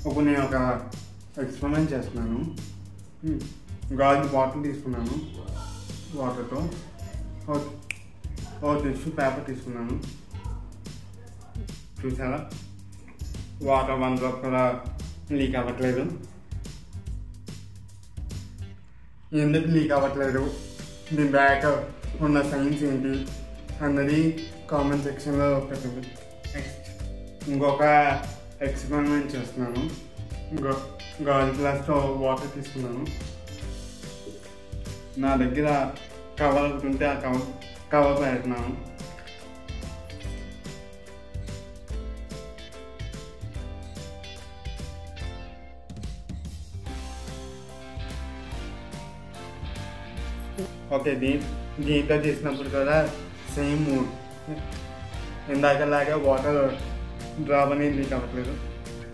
ఇప్పుడు నేను ఒక ఎక్స్పెరిమెంట్ చేస్తున్నాను. గాజు బాటిల్ తీసుకున్నాను, వాటర్తో ఓ టిష్యూ పేపర్ తీసుకున్నాను. చూసారా, వాటర్ 1 డ్రాప్ కూడా లీక్ అవ్వట్లేదు. ఎందుకు లీక్ అవ్వట్లేదు, దీని బ్యాక్ ఉన్న సైన్స్ ఏంటి అన్నది కామెంట్ సెక్షన్లో పెట్టండి. నెక్స్ట్ ఇంకొక ఎక్స్పెరిమెంట్ చేస్తున్నాను. గాజు గ్లాస్తో వాటర్ తీసుకున్నాను. నా దగ్గర కవర్ ఉంటే ఆ కవర్ పెడుతున్నాను. ఓకే, దీంతో చేసినప్పుడు కూడా సేమ్ ఇందాకలాగా వాటర్ డ్రాప్ అనేది లీక్ అవ్వట్లేదు.